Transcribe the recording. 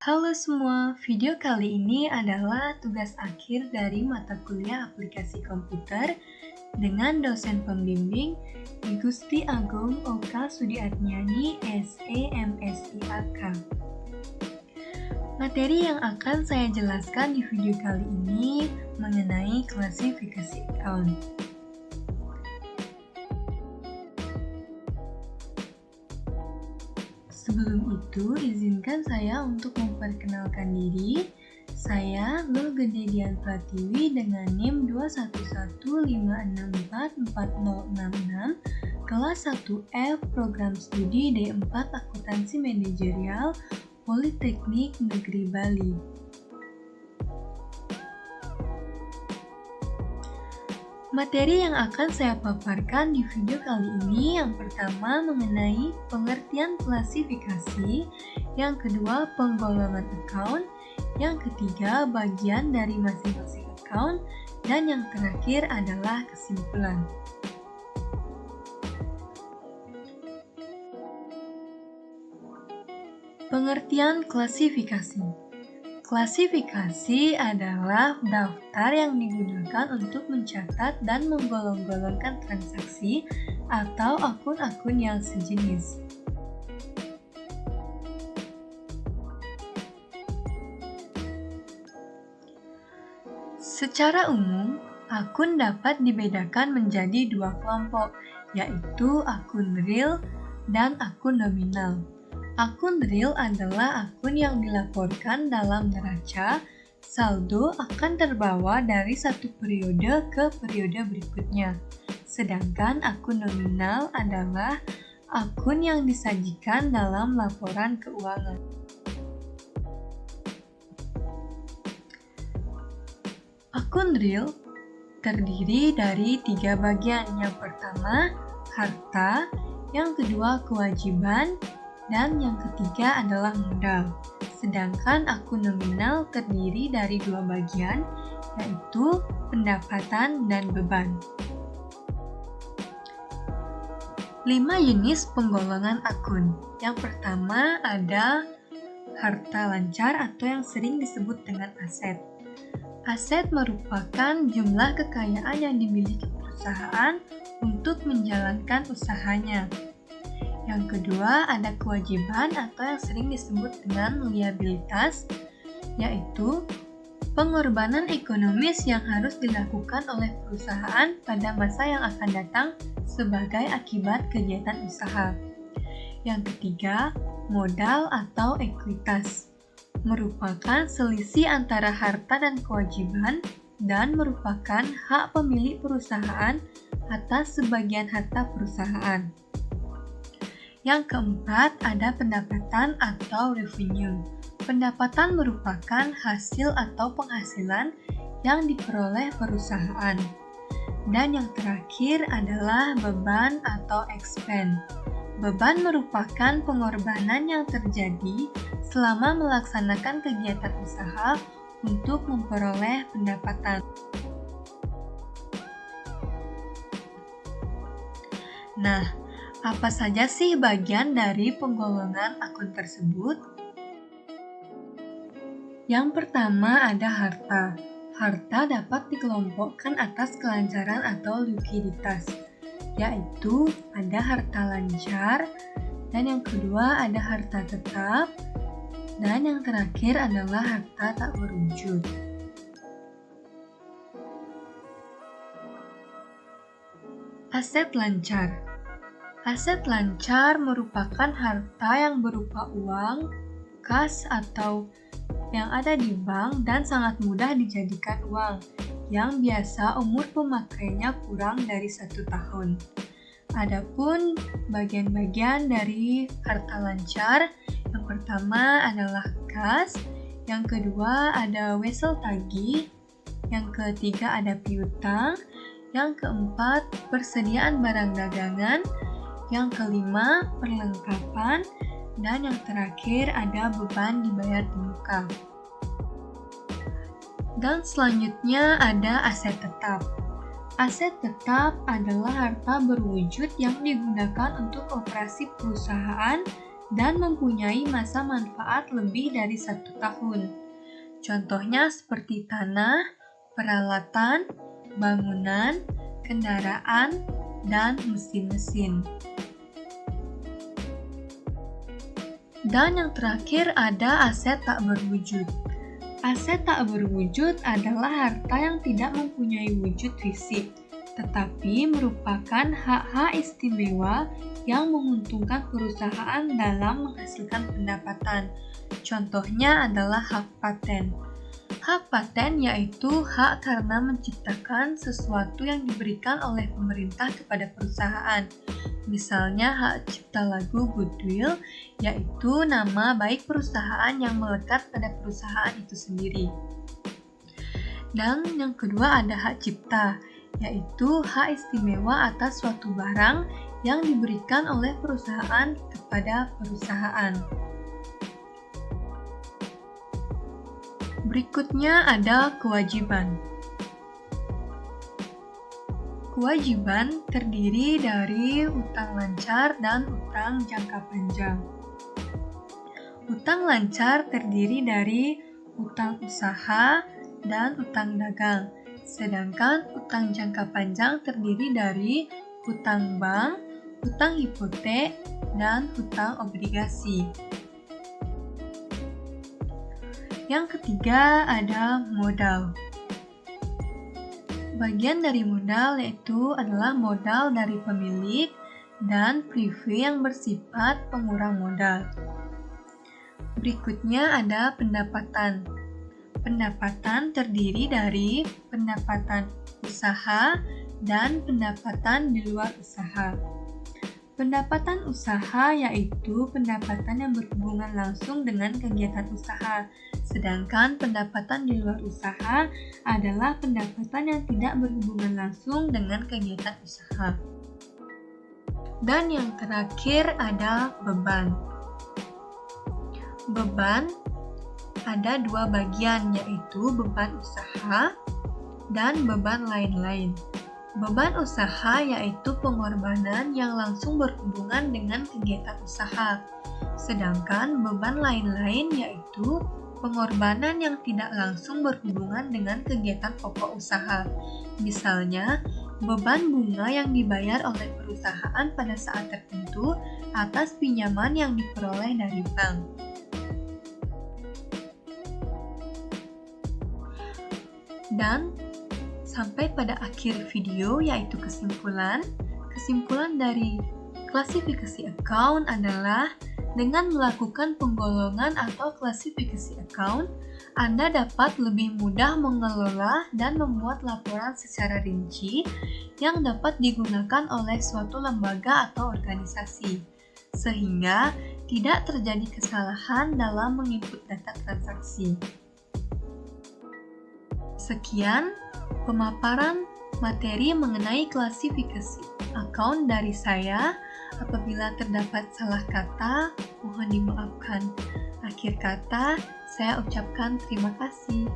Halo semua, video kali ini adalah tugas akhir dari mata kuliah aplikasi komputer dengan dosen pembimbing Gusti Agung Oka Sudiatnyani SEMSIAK. Materi yang akan saya jelaskan di video kali ini mengenai klasifikasi account. Sebelum itu, izinkan saya untuk memperkenalkan diri. Saya Nur Gede Dian Pratiwi dengan NIM 21156440066, kelas 1F Program Studi D4 Akuntansi Manajerial, Politeknik Negeri Bali. Materi yang akan saya paparkan di video kali ini yang pertama mengenai pengertian klasifikasi, yang kedua penggolongan account, yang ketiga bagian dari masing-masing account, dan yang terakhir adalah kesimpulan. Pengertian klasifikasi. Klasifikasi adalah daftar yang digunakan untuk mencatat dan menggolong-golongkan transaksi atau akun-akun yang sejenis. Secara umum, akun dapat dibedakan menjadi dua kelompok, yaitu akun real dan akun nominal. Akun real adalah akun yang dilaporkan dalam neraca, saldo akan terbawa dari satu periode ke periode berikutnya. Sedangkan akun nominal adalah akun yang disajikan dalam laporan keuangan. Akun real terdiri dari tiga bagian. Yang pertama, harta, yang kedua, kewajiban, dan yang ketiga adalah modal. Sedangkan akun nominal terdiri dari dua bagian, yaitu pendapatan dan beban. 5 jenis penggolongan akun. Yang pertama ada harta lancar atau yang sering disebut dengan aset. Aset merupakan jumlah kekayaan yang dimiliki perusahaan untuk menjalankan usahanya. Yang kedua, ada kewajiban atau yang sering disebut dengan liabilitas, yaitu pengorbanan ekonomis yang harus dilakukan oleh perusahaan pada masa yang akan datang sebagai akibat kegiatan usaha. Yang ketiga, modal atau ekuitas, merupakan selisih antara harta dan kewajiban dan merupakan hak pemilik perusahaan atas sebagian harta perusahaan. Yang keempat, ada pendapatan atau revenue. Pendapatan merupakan hasil atau penghasilan yang diperoleh perusahaan. Dan yang terakhir adalah beban atau expense. Beban merupakan pengorbanan yang terjadi selama melaksanakan kegiatan usaha untuk memperoleh pendapatan. Nah, apa saja sih bagian dari penggolongan akun tersebut? Yang pertama ada harta. Harta dapat dikelompokkan atas kelancaran atau likuiditas, yaitu ada harta lancar, dan yang kedua ada harta tetap, dan yang terakhir adalah harta tak berwujud. Aset lancar. Aset lancar merupakan harta yang berupa uang, kas atau yang ada di bank dan sangat mudah dijadikan uang, yang biasa umur pemakainya kurang dari 1 tahun. Adapun bagian-bagian dari harta lancar, yang pertama adalah kas, yang kedua ada wesel tagih, yang ketiga ada piutang, yang keempat persediaan barang dagangan, yang kelima, perlengkapan, dan yang terakhir ada beban dibayar di muka. Dan selanjutnya ada aset tetap. Aset tetap adalah harta berwujud yang digunakan untuk operasi perusahaan dan mempunyai masa manfaat lebih dari 1 tahun. Contohnya seperti tanah, peralatan, bangunan, kendaraan, dan mesin-mesin. Dan yang terakhir ada aset tak berwujud. Aset tak berwujud adalah harta yang tidak mempunyai wujud fisik, tetapi merupakan hak-hak istimewa yang menguntungkan perusahaan dalam menghasilkan pendapatan. Contohnya adalah hak paten. Hak paten yaitu hak karena menciptakan sesuatu yang diberikan oleh pemerintah kepada perusahaan. Misalnya hak cipta lagu goodwill, yaitu nama baik perusahaan yang melekat pada perusahaan itu sendiri. Dan yang kedua ada hak cipta, yaitu hak istimewa atas suatu barang yang diberikan oleh perusahaan kepada perusahaan. Berikutnya ada kewajiban. Kewajiban terdiri dari utang lancar dan utang jangka panjang. Utang lancar terdiri dari utang usaha dan utang dagang, sedangkan utang jangka panjang terdiri dari utang bank, utang hipotek, dan utang obligasi. Yang ketiga ada modal. Bagian dari modal yaitu adalah modal dari pemilik dan prive yang bersifat pengurang modal. Berikutnya ada pendapatan. Pendapatan terdiri dari pendapatan usaha dan pendapatan di luar usaha. Pendapatan usaha yaitu pendapatan yang berhubungan langsung dengan kegiatan usaha, sedangkan pendapatan di luar usaha adalah pendapatan yang tidak berhubungan langsung dengan kegiatan usaha. Dan yang terakhir ada beban. Beban ada 2 bagian, yaitu beban usaha dan beban lain-lain. Beban usaha yaitu pengorbanan yang langsung berhubungan dengan kegiatan usaha, sedangkan beban lain-lain yaitu pengorbanan yang tidak langsung berhubungan dengan kegiatan pokok usaha. Misalnya, beban bunga yang dibayar oleh perusahaan pada saat tertentu atas pinjaman yang diperoleh dari bank. Dan sampai pada akhir video yaitu kesimpulan. Kesimpulan dari klasifikasi account adalah dengan melakukan penggolongan atau klasifikasi account, Anda dapat lebih mudah mengelola dan membuat laporan secara rinci yang dapat digunakan oleh suatu lembaga atau organisasi, sehingga tidak terjadi kesalahan dalam menginput data transaksi. Sekian pemaparan materi mengenai klasifikasi account dari saya. Apabila terdapat salah kata, mohon dimaafkan. Akhir kata, saya ucapkan terima kasih.